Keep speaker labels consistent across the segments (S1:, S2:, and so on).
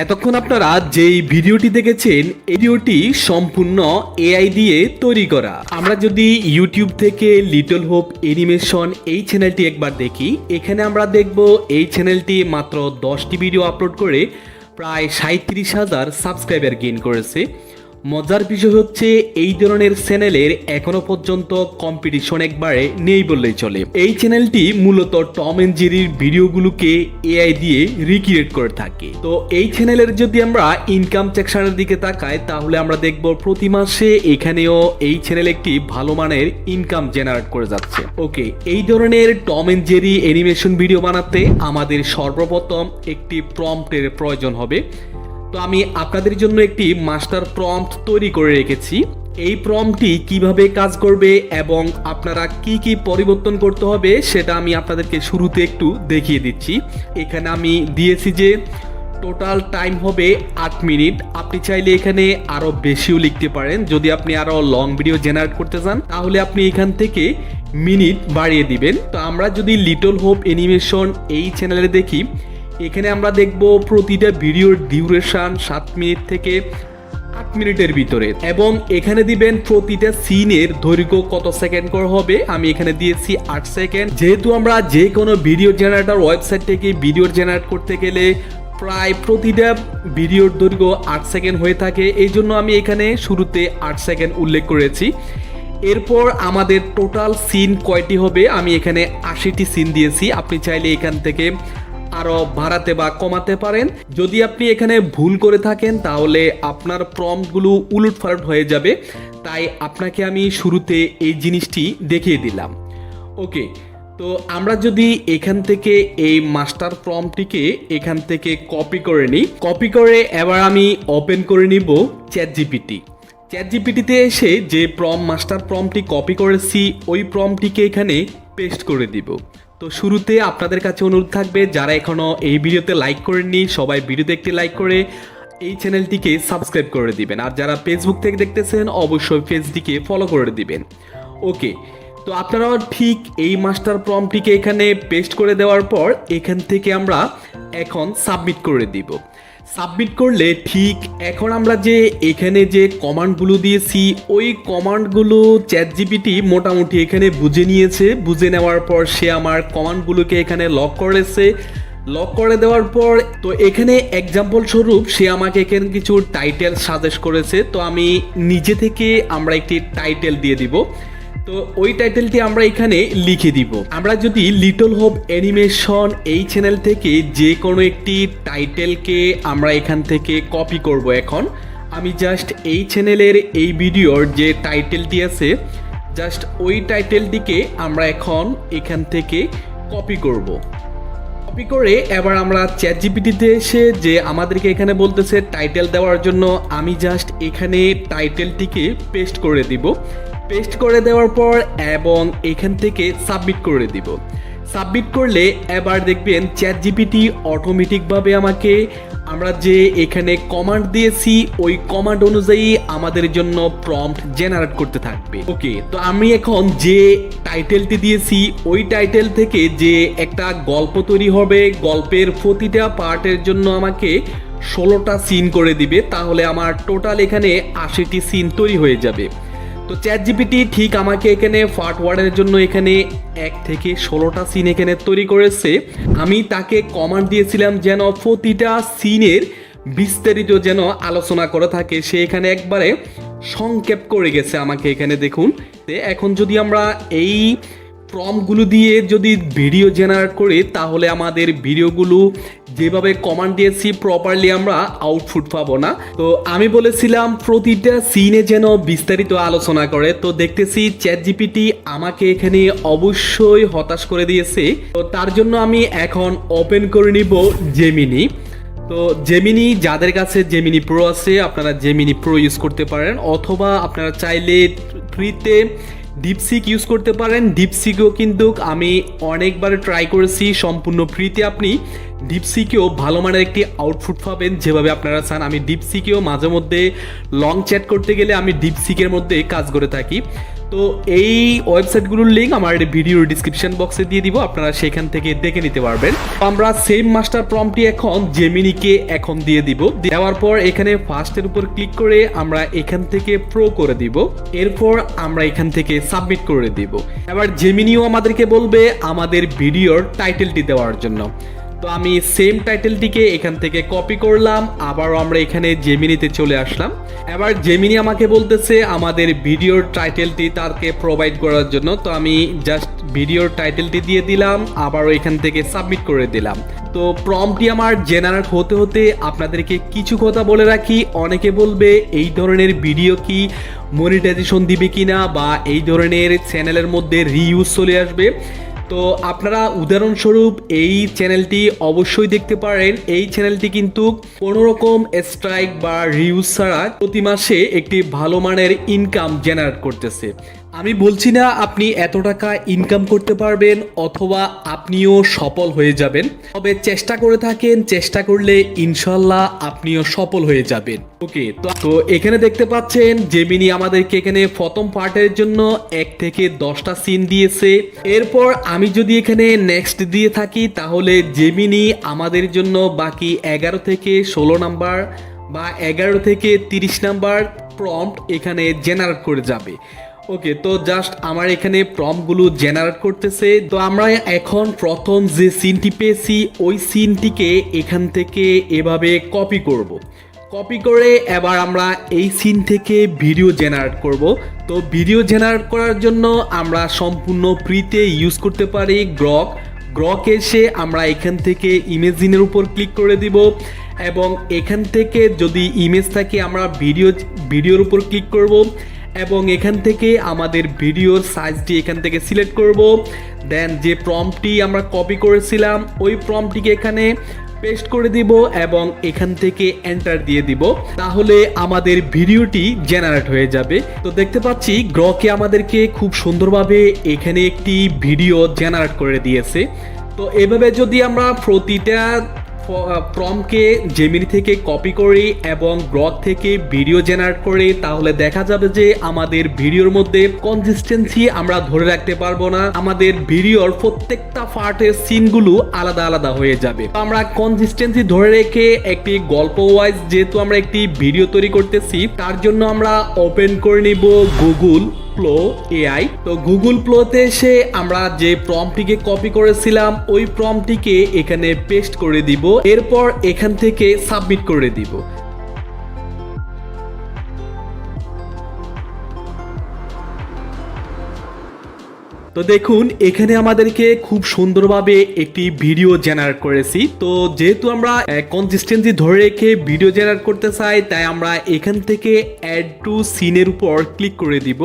S1: এতক্ষণ আপনারা যেই ভিডিওটি দেখেছেন এই ভিডিওটি সম্পূর্ণ এআই দিয়ে তৈরি করা। আমরা যদি ইউটিউব থেকে লিটল হোপ অ্যানিমেশন এই চ্যানেলটি একবার দেখি, এখানে আমরা দেখব এই চ্যানেলটি মাত্র 10টি ভিডিও আপলোড করে প্রায় 37,000 সাবস্ক্রাইবার গেইন করেছে। মজার বিষয় হচ্ছে এই ধরনের চ্যানেলের এখনো পর্যন্ত কম্পিটিশন একবারে নেই বললেই চলে। এই চ্যানেলটি মূলত টম এন্ড জেরির ভিডিওগুলোকে এআই দিয়ে রিক্রিয়েট করে থাকে। তো এই চ্যানেলের যদি আমরা ইনকাম সেকশনের দিকে তাকাই তাহলে আমরা দেখব প্রতি মাসে এখানেও এই চ্যানেল একটি ভালো মানের ইনকাম জেনারেট করে যাচ্ছে। ওকে, এই ধরনের Tom and Jerry animation video বানাতে আমাদের সর্বপ্রথম একটি প্রম্পটের প্রয়োজন হবে। তো আমি আপনাদের জন্য একটি মাস্টার প্রম্পট তৈরি করে রেখেছি। এই প্রম্পটটি কিভাবে কাজ করবে এবং আপনারা কি কি পরিবর্তন করতে হবে সেটা আমি আপনাদেরকে শুরুতে একটু দেখিয়ে দিচ্ছি। এখানে আমি দিয়েছি যে টোটাল টাইম হবে 8 মিনিট। আপনি চাইলে এখানে আরও বেশিও লিখতে পারেন। যদি আপনি আরও লং ভিডিও জেনারেট করতে চান তাহলে আপনি এখান থেকে মিনিট বাড়িয়ে দিবেন। তো আমরা যদি লিটল হোপ অ্যানিমেশন এই চ্যানেলে দেখি, এখানে আমরা দেখব প্রতিটা ভিডিওর ডিউরেশন 7 মিনিট থেকে 8 মিনিটের ভিতরে, এবং এখানে দিবেন প্রতিটা সিনের দৈর্ঘ্য কত সেকেন্ড করে হবে। আমি এখানে দিয়েছি 8 সেকেন্ড। যেহেতু আমরা যে কোনো ভিডিও জেনারেটর ওয়েবসাইট থেকে ভিডিও জেনারেট করতে গেলে প্রায় প্রতিটা ভিডিওর দৈর্ঘ্য 8 সেকেন্ড হয়ে থাকে, এই জন্য আমি এখানে শুরুতে 8 সেকেন্ড উল্লেখ করেছি। এরপর আমাদের টোটাল সিন কয়টি হবে, আমি এখানে 80টি সিন দিয়েছি। আপনি চাইলে এখান থেকে আরো বাড়াতে বা কমাতে পারেন। যদি আপনি এখানে ভুল করে থাকেন তাহলে আপনার প্রম্পটগুলো উলটপালট হয়ে যাবে, তাই আপনাকে আমি শুরুতে এই জিনিসটি দেখিয়ে দিলাম। ওকে, তো আমরা যদি এখান থেকে এই মাস্টার প্রম্পটটিকে এখান থেকে কপি করে নিই, কপি করে এবার আমি ওপেন করে নিব চ্যাট জিপিটিতে এসে যে মাস্টার প্রম্পটটি কপি করেছি ওই প্রম্পটটিকে এখানে পেস্ট করে দিব। তো শুরুতে আপনাদের কাছে অনুরোধ থাকবে, যারা এখনও এই ভিডিওতে লাইক করেননি সবাই ভিডিওতে একটি লাইক করে এই চ্যানেলটিকে সাবস্ক্রাইব করে দিবেন, আর যারা ফেসবুক থেকে দেখতেছেন অবশ্যই পেজটিকে ফলো করে দিবেন। ওকে, তো আপনারাও ঠিক এই মাস্টার প্রম্পটটিকে এখানে পেস্ট করে দেওয়ার পর এখান থেকে আমরা এখন সাবমিট করে দিব। সাবমিট করলে ঠিক এখন আমরা যে এখানে যে কমান্ডগুলো দিয়েছি ওই কমান্ডগুলো চ্যাট জিপিটি মোটামুটি এখানে বুঝে নিয়েছে। বুঝে নেওয়ার পর সে আমার কমান্ডগুলোকে এখানে লক করেছে। লক করে দেওয়ার পর তো এখানে এক্সাম্পল স্বরূপ সে আমাকে এখানে কিছু টাইটেল সাজেস্ট করেছে। তো আমি নিজে থেকে আমরা একটি টাইটেল দিয়ে দিব। তো ওই টাইটেলটি আমরা এখানে লিখে দিব। আমরা যদি লিটল হোপ অ্যানিমেশন এই চ্যানেল থেকে যে কোনো একটি টাইটেলকে আমরা এখান থেকে কপি করব। এখন আমি জাস্ট এই চ্যানেলের এই ভিডিওর যে টাইটেলটি আছে জাস্ট ওই টাইটেলটিকে আমরা এখন এখান থেকে কপি করব। কপি করে এবার আমরা চ্যাট জিপিটিতে এসে যে আমাদেরকে এখানে বলতেছে টাইটেল দেওয়ার জন্য, আমি জাস্ট এখানে টাইটেলটিকে পেস্ট করে দিব। পেস্ট করে দেওয়ার পর এবং এখান থেকে সাবমিট করে দিব। সাবমিট করলে এবার দেখবেন চ্যাট জিপিটি অটোমেটিকভাবে আমাকে আমরা যে এখানে কমান্ড দিয়েছি ওই কমান্ড অনুযায়ী আমাদের জন্য প্রম্পট জেনারেট করতে থাকবে। ওকে, তো আমি এখন যে টাইটেলটি দিয়েছি ওই টাইটেল থেকে যে একটা গল্প তৈরি হবে, গল্পের প্রতিটা পার্টের জন্য আমাকে 16টা সিন করে দিবে, তাহলে আমার টোটাল এখানে 80টি সিন তৈরি হয়ে যাবে। তো চ্যাট জিপিটি ঠিক আমাকে এখানে পার্ট 1 জন্য এখানে 1 থেকে 16টা সিন এখানে তৈরি করেছে। আমি তাকে কমান্ড দিয়েছিলাম যেন প্রতিটা সিনের বিস্তারিত যেন আলোচনা করে থাকে, সে এখানে একবারে সংক্ষেপ করে গেছে আমাকে এখানে দেখুন। এখন যদি আমরা এই প্রম্পটগুলো দিয়ে যদি ভিডিও জেনারেট করি তাহলে আমাদের ভিডিওগুলো যেভাবে কমান্ড দিয়েছি প্রপারলি আমরা আউটপুট পাবো না। তো আমি বলেছিলাম প্রতিটা সিনে যেন বিস্তারিত আলোচনা করে, তো দেখতেছি চ্যাট জিপিটি আমাকে এখানে অবশ্যই হতাশ করে দিয়েছে। তো তার জন্য আমি এখন ওপেন করে নিব জেমিনি। তো জেমিনি, যাদের কাছে জেমিনি প্রো আছে আপনারা জেমিনি প্রো ইউজ করতে পারেন, অথবা আপনারা চাইলে ফ্রিতে ডিপসিক ইউজ করতে পারেন। ডিপসিকেও কিন্তু আমি অনেকবার ট্রাই করেছি, সম্পূর্ণ ফ্রিতে আপনি ডিপসিকেও ভালো মানের একটি আউটপুট পাবেন যেভাবে আপনারা চান। আমি ডিপসিকেও মাঝে মধ্যে লং চ্যাট করতে গেলে আমি ডিপসিকের মধ্যে কাজ করে থাকি। তো তো এই ওয়েবসাইটগুলোর লিঙ্ক আমার ভিডিওর ডিসক্রিপশন বক্সে দিয়ে দিব, আপনারা সেখান থেকে দেখে নিতে পারবেন। আমরা সেম মাস্টার প্রম্পটটি এখন জেমিনিকে এখন দিয়ে দিব। দেওয়ার পর এখানে ফার্স্টের উপর ক্লিক করে আমরা এখান থেকে প্রো করে দিব, এরপর আমরা এখান থেকে সাবমিট করে দিব। এবার জেমিনিও আমাদেরকে বলবে আমাদের ভিডিওর টাইটেলটি দেওয়ার জন্য। তো আমি সেম টাইটেলটিকে এখান থেকে কপি করলাম, আবারও আমরা এখানে জেমিনিতে চলে আসলাম। এবার জেমিনি আমাকে বলতেছে আমাদের ভিডিওর টাইটেলটি তাকে প্রোভাইড করার জন্য। তো আমি জাস্ট ভিডিওর টাইটেলটি দিয়ে দিলাম, আবারও এখান থেকে সাবমিট করে দিলাম। তো প্রম্পটটি আমার জেনারেট হতে হতে আপনাদেরকে কিছু কথা বলে রাখি। অনেকে বলবে এই ধরনের ভিডিও কি মনিটাইজেশন দিবে কিনা, বা এই ধরনের চ্যানেলের মধ্যে রিইউজ চলে আসবে। তো আপনারা উদাহরণস্বরূপ এই চ্যানেলটি অবশ্যই দেখতে পারেন। এই চ্যানেলটি কিন্তু কোনো রকম স্ট্রাইক বা রিউজ ছাড়া প্রতি মাসে একটি ভালো মানের ইনকাম জেনারেট করতেছে। আমি বলছি না আপনি এত টাকা ইনকাম করতে পারবেন অথবা আপনিও সফল হয়ে যাবেন, তবে চেষ্টা করে থাকেন, চেষ্টা করলে ইনশাল্লাহ আপনিও সফল হয়ে যাবেন। ওকে, তো এখানে দেখতে পাচ্ছেন জেমিনি আমাদেরকে এখানে প্রথম পার্টের জন্য 1 থেকে 10টা সিন দিয়েছে। এরপর আমি যদি এখানে নেক্সট দিয়ে থাকি তাহলে জেমিনি আমাদের জন্য বাকি 11 থেকে 16 নাম্বার বা 11 থেকে 30 নাম্বার প্রম্পট এখানে জেনারেট করে যাবে। ওকে, তো জাস্ট আমার এখানে প্রম্পটগুলো জেনারেট করতেছে। তো আমরা এখন প্রথম যে সিনটি পেয়েছি ওই সিনটিকে এখান থেকে এভাবে কপি করব। কপি করে এবার আমরা এই সিন থেকে ভিডিও জেনারেট করব। তো ভিডিও জেনারেট করার জন্য আমরা সম্পূর্ণ ফ্রিতে ইউজ করতে পারি গ্রক এসে আমরা এখান থেকে ইমেজিনের উপর ক্লিক করে দিব, এবং এখান থেকে যদি ইমেজ থাকে আমরা ভিডিওর উপর ক্লিক করব, এবং এখান থেকে আমাদের ভিডিওর সাইজটি এখান থেকে সিলেক্ট করব। দেন যে প্রম্পটটি আমরা কপি করেছিলাম ওই প্রম্পটটিকে এখানে পেস্ট করে দিব এবং এখান থেকে এন্টার দিয়ে দিব, তাহলে আমাদের ভিডিওটি জেনারেট হয়ে যাবে। তো দেখতে পাচ্ছি গ্রকে আমাদেরকে খুব সুন্দরভাবে এখানে একটি ভিডিও জেনারেট করে দিয়েছে। তো এভাবে যদি আমরা প্রতিটা প্রম্পটকে জেমিনি থেকে কপি করি এবং গ্রক থেকে ভিডিও জেনারেট করি, তাহলে দেখা যাবে যে আমাদের ভিডিওর মধ্যে কনসিস্টেন্সি আমরা ধরে রাখতে পারবো না। আমাদের ভিডিওর প্রত্যেকটা পার্টের সিনগুলো আলাদা আলাদা হয়ে যাবে। আমরা কনসিস্টেন্সি ধরে রেখে একটি গল্প ওয়াইজ যেহেতু আমরা একটি ভিডিও তৈরি করতেছি, তার জন্য আমরা ওপেন করে নিব গুগল ফ্লো এআই। তো গুগল ফ্লোতে এসে আমরা যে প্রম্পটটিকে কপি করেছিলাম ওই প্রম্পটটিকে এখানে পেস্ট করে দিব, এরপর এখান থেকে সাবমিট করে দিব। তো দেখুন এখানে আমাদেরকে খুব সুন্দরভাবে একটি ভিডিও জেনারেট করেছি। তো যেহেতু আমরা কনসিস্টেন্সি ধরে রেখে ভিডিও জেনারেট করতে চাই, তাই আমরা এখান থেকে অ্যাড টু সিনের উপর ক্লিক করে দিব।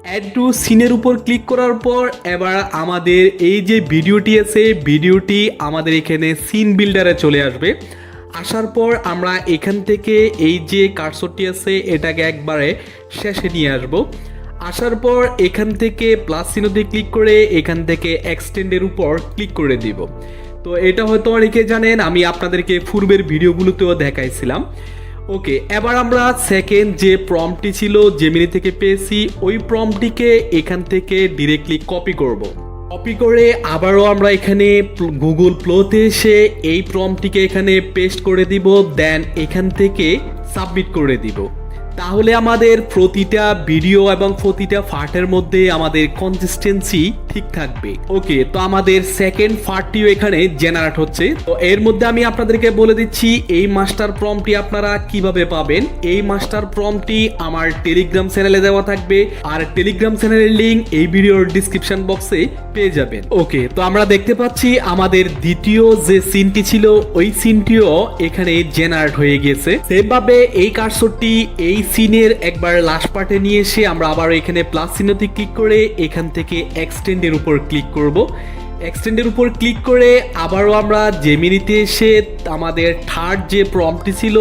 S1: অ্যাড টু সিনের উপর ক্লিক করার পর এবার আমাদের এই যে ভিডিওটি আছে ভিডিওটি আমাদের এখানে সিন বিল্ডারে চলে আসবে। আসার পর আমরা এখান থেকে এই যে কার্সরটি আছে এটাকে একবারে শেষে নিয়ে আসব। আসার পর এখান থেকে প্লাস চিহ্নতে ক্লিক করে এখান থেকে এক্সটেন্ডের উপর ক্লিক করে দিব। তো এটা হয়তো অনেকে জানেন, আমি আপনাদেরকে পূর্বের ভিডিওগুলোতেও দেখাইছিলাম। ওকে, এবার আমরা সেকেন্ড যে প্রম্পটটি ছিল জেমিনি থেকে পেয়েছি ওই প্রম্পটটিকে এখান থেকে ডিরেক্টলি কপি করব। কপি করে আবারও আমরা এখানে গুগল ফ্লোতে এসে এই প্রম্পটটিকে এখানে পেস্ট করে দিব, দেন এখান থেকে সাবমিট করে দিব। তাহলে আমাদের প্রতিটা ভিডিও এবং প্রতিটা পার্টের মধ্যে আমাদের কনসিস্টেন্সি ঠিক থাকবে। ওকে, তো আমাদের সেকেন্ড পার্টটিও এখানে জেনারেট হচ্ছে। তো এর মধ্যে আমি আপনাদেরকে বলে দিচ্ছি এই মাস্টার প্রম্পটটি আপনারা কিভাবে পাবেন। এই মাস্টার প্রম্পটটি আমার টেলিগ্রাম চ্যানেলে দেওয়া থাকবে, আর টেলিগ্রাম চ্যানেলের লিংক এই ভিডিওর ডিসক্রিপশন বক্সে পেয়ে যাবেন। ওকে, তো আমরা দেখতে পাচ্ছি আমাদের দ্বিতীয় যে সিনটি ছিল ওই সিনটিও এখানে জেনারেট হয়ে গেছে। সেমভাবে এই কার্সরটি এই সিনের একবার লাস্ট পার্টে নিয়ে এসে আমরা আবার এখানে প্লাস চিহ্নতে ক্লিক করে এখান থেকে এক্সটেন্ডের উপর ক্লিক করব। এক্সটেন্ডের উপর ক্লিক করে আবারও আমরা জেমিনিতে এসে আমাদের থার্ড যে প্রম্পটটি ছিল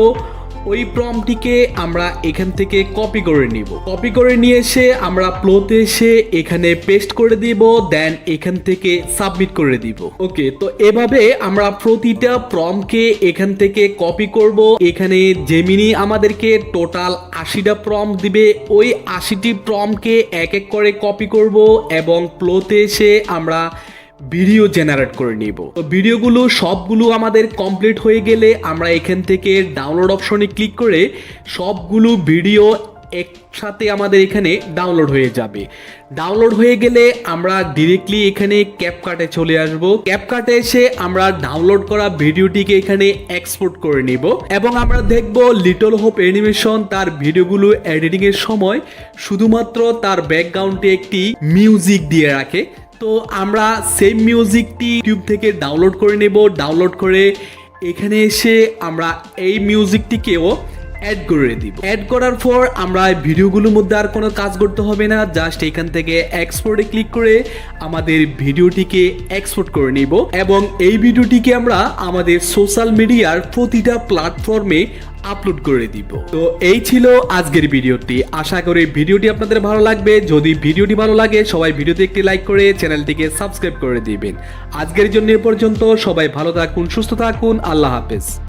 S1: ওই প্রম্পটিকে আমরা এখান থেকে কপি করে নিব। কপি করে নিয়ে এসে আমরা প্লোতে এসে এখানে পেস্ট করে দিব, দেন এখান থেকে সাবমিট করে দিব। ওকে, তো এভাবে আমরা প্রতিটা প্রম্পটকে এখান থেকে কপি করব। এখানে জেমিনি আমাদেরকে টোটাল 80টা প্রম্পট দিবে, ওই 80টি প্রম্পটকে এক এক করে কপি করব এবং প্লোতে এসে আমরা ভিডিও জেনারেট করে নিব। তো ভিডিওগুলো সবগুলো আমাদের কমপ্লিট হয়ে গেলে আমরা এখান থেকে ডাউনলোড অপশনে ক্লিক করে সবগুলো ভিডিও একসাথে আমাদের এখানে ডাউনলোড হয়ে যাবে। ডাউনলোড হয়ে গেলে আমরা ডিরেক্টলি এখানে ক্যাপকাটে চলে আসব। ক্যাপকাটে এসে আমরা ডাউনলোড করা ভিডিওটিকে এখানে এক্সপোর্ট করে নিব এবং আমরা দেখব লিটল হোপ অ্যানিমেশন তার ভিডিওগুলো এডিটিং এর সময় শুধুমাত্র তার ব্যাকগ্রাউন্ডে একটি মিউজিক দিয়ে রাখে। তো আমরা সেম মিউজিকটি ইউটিউব থেকে ডাউনলোড করে নেব। ডাউনলোড করে এখানে এসে আমরা এই মিউজিকটিকেও অ্যাড করে দিব। অ্যাড করার পর আমরা ভিডিওগুলোর মধ্যে আর কোনো কাজ করতে হবে না, জাস্ট এখান থেকে এক্সপোর্টে ক্লিক করে আমাদের ভিডিওটিকে এক্সপোর্ট করে নিব এবং এই ভিডিওটিকে আমরা আমাদের সোশ্যাল মিডিয়ার প্রতিটা প্ল্যাটফর্মে আপলোড করে দিব। তো এই ছিল আজকের ভিডিওটি। আশা করি ভিডিওটি আপনাদের ভালো লাগবে। যদি ভিডিওটি ভালো লাগে সবাই ভিডিওতে একটি লাইক করে চ্যানেলটিকে সাবস্ক্রাইব করে দিবেন। আজকের জন্য এ পর্যন্ত। সবাই ভালো থাকুন, সুস্থ থাকুন। আল্লাহ হাফেজ।